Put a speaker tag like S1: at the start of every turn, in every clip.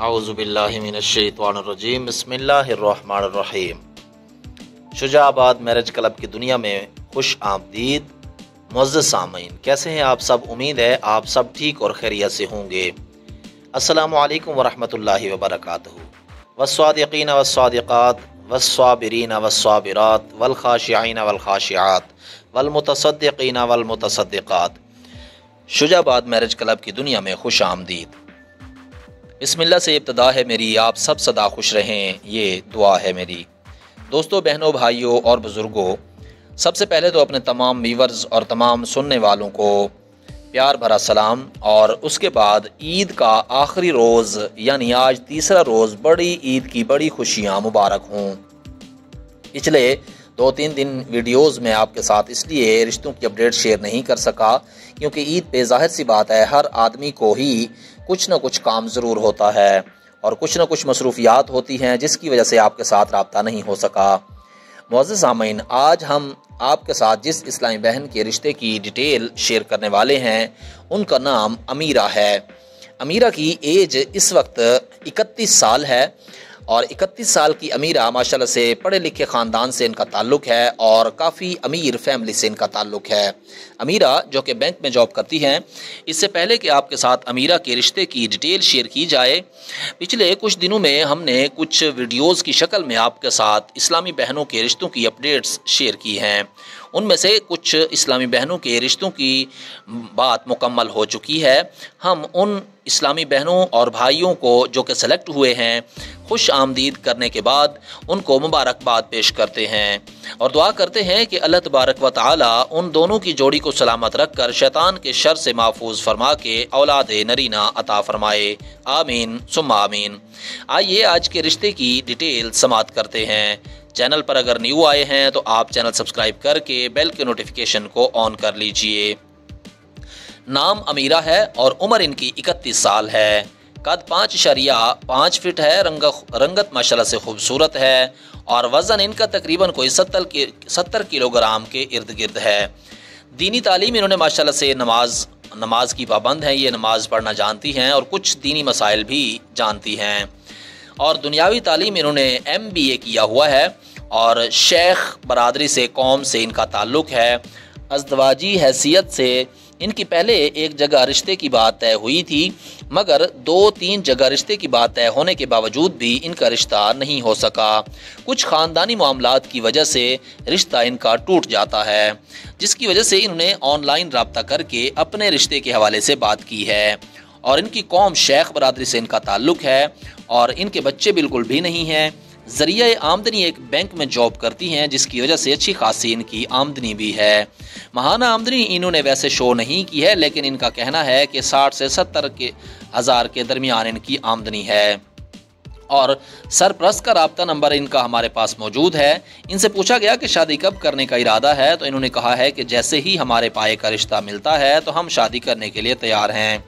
S1: औज़ुबिल्लाहि मिनश्शैतानिर्रजीम बिस्मिल्लाहिर्रहमानिर्रहीम। Shujabad marriage club की दुनिया में खुश आमदीद। मुअज़्ज़ज़ सामीन, कैसे हैं आप सब? उम्मीद है आप सब ठीक और खैरियत से होंगे। अस्सलामु अलैकुम वरहमतुल्लाहि वबरकातुहू। वस्सादिक़ीन वस्सादिक़ात वस्साबिरीन वस्साबिरात वलखाशिईन वलखाशिआत वलमुतसद्दिक़ीन वलमुतसद्दिक़ात। शुजाबाद मैरिज क्लब की दुनिया में खुश आमदीद। बिस्मिल्लाह से इब्तिदा है मेरी, आप सब सदा खुश रहें, ये दुआ है मेरी। दोस्तों, बहनों, भाइयों और बुज़ुर्गों, सबसे पहले तो अपने तमाम व्यूअर्स और तमाम सुनने वालों को प्यार भरा सलाम। और उसके बाद ईद का आखिरी रोज़ यानी आज तीसरा रोज़, बड़ी ईद की बड़ी खुशियाँ मुबारक हों। पिछले 2-3 दिन वीडियोस में आपके साथ इसलिए रिश्तों की अपडेट शेयर नहीं कर सका क्योंकि ईद पे ज़ाहिर सी बात है हर आदमी को ही कुछ न कुछ काम ज़रूर होता है और कुछ न कुछ मसरूफियात होती हैं जिसकी वजह से आपके साथ रब्ता नहीं हो सका। मुअज़्ज़ज़ सामीन, आज हम आपके साथ जिस इस्लामी बहन के रिश्ते की डिटेल शेयर करने वाले हैं उनका नाम अमीरा है। अमीरा की एज इस वक्त 31 साल है और 31 साल की अमीरा माशाल्लाह से पढ़े लिखे ख़ानदान से इनका ताल्लुक़ है और काफ़ी अमीर फैमिली से इनका ताल्लुक़ है। अमीरा जो कि बैंक में जॉब करती हैं। इससे पहले कि आपके साथ अमीरा के रिश्ते की डिटेल शेयर की जाए, पिछले कुछ दिनों में हमने कुछ वीडियोज़ की शक्ल में आपके साथ इस्लामी बहनों के रिश्तों की अपडेट्स शेयर की हैं। उनमें से कुछ इस्लामी बहनों के रिश्तों की बात मुकम्मल हो चुकी है। हम उन इस्लामी बहनों और भाइयों को जो कि सेलेक्ट हुए हैं खुश आमदीद करने के बाद उनको मुबारकबाद पेश करते हैं और दुआ करते हैं कि अल्लाह तबारक व तआला उन दोनों की जोड़ी को सलामत रख कर शैतान के शर से महफूज फरमा के औलाद नरीना अता फरमाए। आमीन सुम्मा आमीन। आइए आज के रिश्ते की डिटेल समात करते हैं। चैनल पर अगर न्यू आए हैं तो आप चैनल सब्सक्राइब करके बेल के नोटिफिकेशन को ऑन कर लीजिए। नाम अमीरा है और उम्र इनकी 31 साल है। कद 5.5 फीट है। रंगत माशाल्लाह से खूबसूरत है और वज़न इनका तकरीबन कोई 70 किलोग्राम के इर्द गिर्द है। दीनी तालीम इन्होंने माशाल्लाह से नमाज की पाबंद हैं, ये नमाज पढ़ना जानती हैं और कुछ दीनी मसाइल भी जानती हैं। और दुनियावी तालीम इन्होंने MBA किया हुआ है और शेख बरादरी से कौम से इनका ताल्लुक़ है। अज़दवाजी हैसियत से इनकी पहले एक जगह रिश्ते की बात तय हुई थी, मगर 2-3 जगह रिश्ते की बात तय होने के बावजूद भी इनका रिश्ता नहीं हो सका। कुछ ख़ानदानी मामलात की वजह से रिश्ता इनका टूट जाता है, जिसकी वजह से इन्होंने ऑनलाइन रब्ता करके अपने रिश्ते के हवाले से बात की है। और इनकी कौम शेख बरादरी से इनका ताल्लुक़ है और इनके बच्चे बिल्कुल भी नहीं हैं। ज़रिया आमदनी एक बैंक में जॉब करती हैं जिसकी वजह से अच्छी खासी इनकी आमदनी भी है। महाना आमदनी इन्होंने वैसे शो नहीं की है, लेकिन इनका कहना है कि 60 से 70 हज़ार के दरमियान इनकी आमदनी है। और सरप्रस्त का राब्ता नंबर इनका हमारे पास मौजूद है। इनसे पूछा गया कि शादी कब करने का इरादा है तो इन्होंने कहा है कि जैसे ही हमारे पाए का रिश्ता मिलता है तो हम शादी करने के लिए तैयार हैं।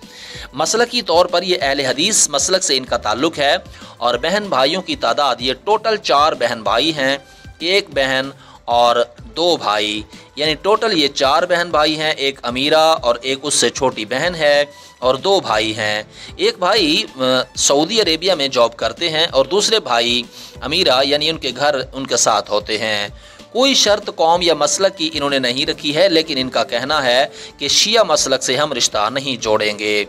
S1: मसलकी तौर पर ये अहले हदीस मसलक से इनका ताल्लुक़ है और बहन भाइयों की तादाद ये टोटल 4 बहन भाई हैं, 1 बहन और 2 भाई, यानी टोटल ये 4 बहन भाई हैं। एक अमीरा और एक उससे छोटी बहन है और 2 भाई हैं। एक भाई सऊदी अरेबिया में जॉब करते हैं और दूसरे भाई अमीरा यानी उनके घर उनके साथ होते हैं। कोई शर्त कौम या मसलक की इन्होंने नहीं रखी है, लेकिन इनका कहना है कि शिया मसलक से हम रिश्ता नहीं जोड़ेंगे।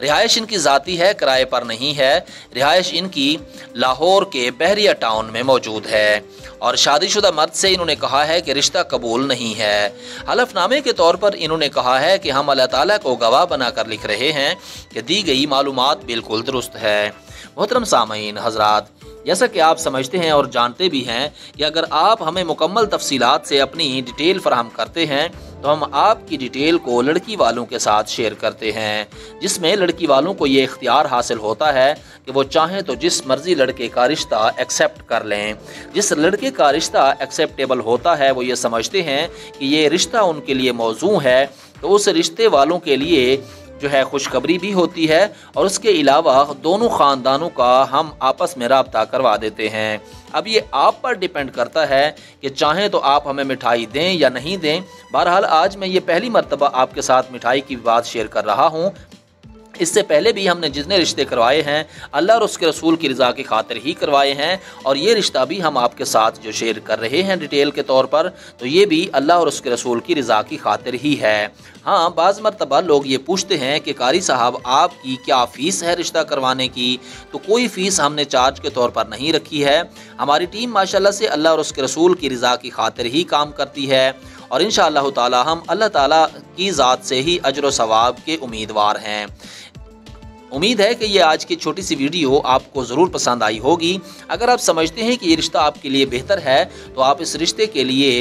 S1: रिहाइश इनकी ज़ाती है, किराए पर नहीं है। रिहाइश इनकी लाहौर के बहरिया टाउन में मौजूद है और शादीशुदा मर्द से इन्होंने कहा है कि रिश्ता कबूल नहीं है। हलफनामे के तौर पर इन्होंने कहा है कि हम अल्लाह ताला को गवाह बनाकर लिख रहे हैं कि दी गई मालूमात बिल्कुल दुरुस्त है। मोहतरम सामीन हजरात, जैसा कि आप समझते हैं और जानते भी हैं कि अगर आप हमें मुकम्मल तफसीलात से अपनी डिटेल फराहम करते हैं तो हम आपकी डिटेल को लड़की वालों के साथ शेयर करते हैं, जिसमें लड़की वालों को ये इख्तियार हासिल होता है कि वो चाहें तो जिस मर्जी लड़के का रिश्ता एक्सेप्ट कर लें। जिस लड़के का रिश्ता एक्सेप्टेबल होता है वो ये समझते हैं कि ये रिश्ता उनके लिए मौजू है, तो उस रिश्ते वालों के लिए जो है खुशखबरी भी होती है और उसके अलावा दोनों ख़ानदानों का हम आपस में रब्ता करवा देते हैं। अब ये आप पर डिपेंड करता है कि चाहें तो आप हमें मिठाई दें या नहीं दें। बहरहाल आज मैं ये पहली मर्तबा आपके साथ मिठाई की बात शेयर कर रहा हूँ, इससे पहले भी हमने जितने रिश्ते करवाए हैं अल्लाह और उसके रसूल की रज़ा की खातिर ही करवाए हैं, और ये रिश्ता भी हम आपके साथ जो शेयर कर रहे हैं डिटेल के तौर पर, तो ये भी अल्लाह और उसके रसूल की रज़ा की खातिर ही है। हाँ, बाज़ मरतबा लोग ये पूछते हैं कि कारी साहब आपकी क्या फ़ीस है रिश्ता करवाने की, तो कोई फ़ीस हमने चार्ज के तौर पर नहीं रखी है। हमारी टीम माशाल्लाह से अल्लाह और उसके रसूल की रज़ा की खातिर ही काम करती है, और इंशाअल्लाह ताला हम अल्लाह ताला की ज़ात से ही अजर व सवाब के उम्मीदवार हैं। उम्मीद है कि ये आज की छोटी सी वीडियो आपको ज़रूर पसंद आई होगी। अगर आप समझते हैं कि ये रिश्ता आपके लिए बेहतर है तो आप इस रिश्ते के लिए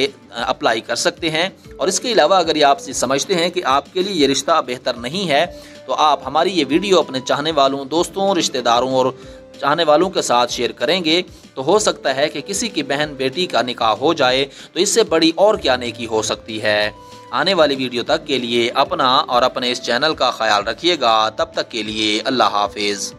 S1: अप्लाई कर सकते हैं, और इसके अलावा अगर ये आप समझते हैं कि आपके लिए ये रिश्ता बेहतर नहीं है तो आप हमारी ये वीडियो अपने चाहने वालों, दोस्तों, रिश्तेदारों और चाहने वालों के साथ शेयर करेंगे तो हो सकता है कि किसी की बहन बेटी का निकाह हो जाए, तो इससे बड़ी और क्या नेकी हो सकती है। आने वाली वीडियो तक के लिए अपना और अपने इस चैनल का ख्याल रखिएगा। तब तक के लिए अल्लाह हाफिज़।